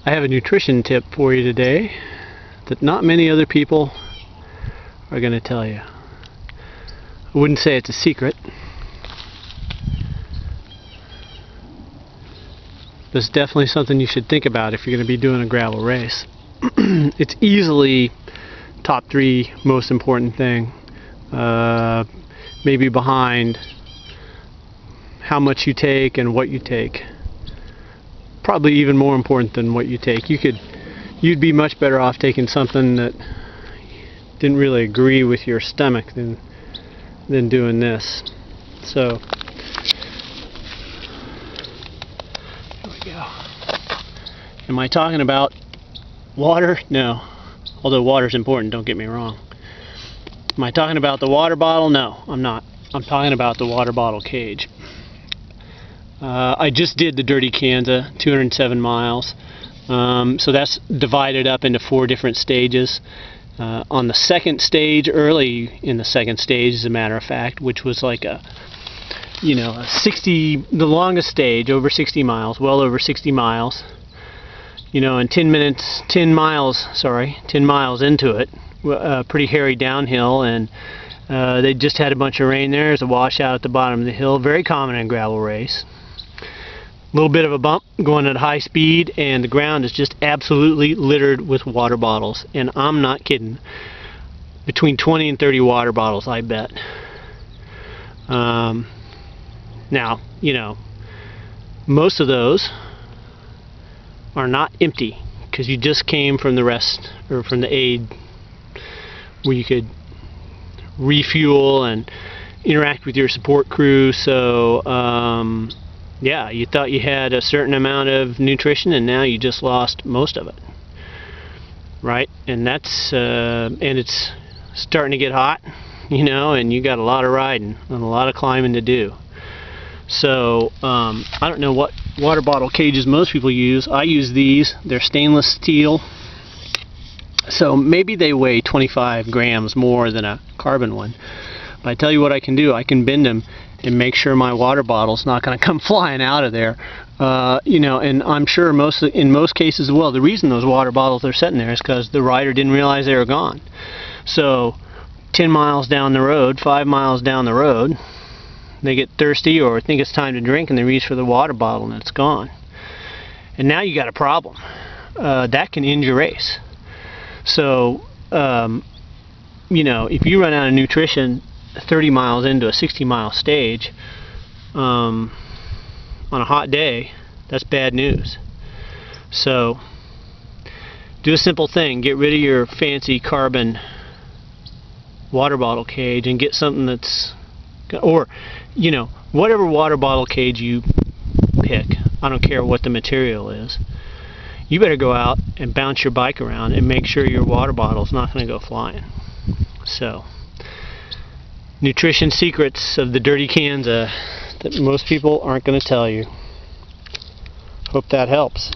I have a nutrition tip for you today that not many other people are going to tell you. I wouldn't say it's a secret, but it's definitely something you should think about if you're going to be doing a gravel race. It's easily top 3 most important thing, maybe behind how much you take and what you take. Probably even more important than what you take. You'd be much better off taking something that didn't really agree with your stomach than doing this. So here we go. Am I talking about water? No. Although water's important, don't get me wrong. Am I talking about the water bottle? No, I'm not. I'm talking about the water bottle cage. I just did the Dirty Kanza, 207 miles. So that's divided up into 4 different stages. On the second stage, early in the second stage, as a matter of fact, which was like a 60, the longest stage, over 60 miles, well over 60 miles. In 10 miles into it, pretty hairy downhill, and they just had a bunch of rain there. There's a washout at the bottom of the hill, very common in a gravel race. A little bit of a bump going at high speed, and the ground is just absolutely littered with water bottles. And I'm not kidding. Between 20 and 30 water bottles, I bet. Now, most of those are not empty, because you just came from the rest, or from the aid, where you could refuel and interact with your support crew. So yeah, you thought you had a certain amount of nutrition, and now you just lost most of it, right? And that's and it's starting to get hot, and you got a lot of riding and a lot of climbing to do. So I don't know what water bottle cages most people use. I use these. They're stainless steel, so maybe they weigh 25 grams more than a carbon one. But I tell you what I can do. I can bend them and make sure my water bottle's not going to come flying out of there. And I'm sure in most cases, well, the reason those water bottles are sitting there is because the rider didn't realize they were gone. So 10 miles down the road, 5 miles down the road, they get thirsty or think it's time to drink, and they reach for the water bottle and it's gone. And now you got a problem. That can end your race. So, if you run out of nutrition 30 miles into a 60-mile stage on a hot day, that's bad news. So do a simple thing. Get rid of your fancy carbon water bottle cage and get something that's, or whatever water bottle cage you pick, I don't care what the material is, you better go out and bounce your bike around and make sure your water bottle's not going to go flying. So nutrition secrets of the Dirty Kanza that most people aren't going to tell you. Hope that helps.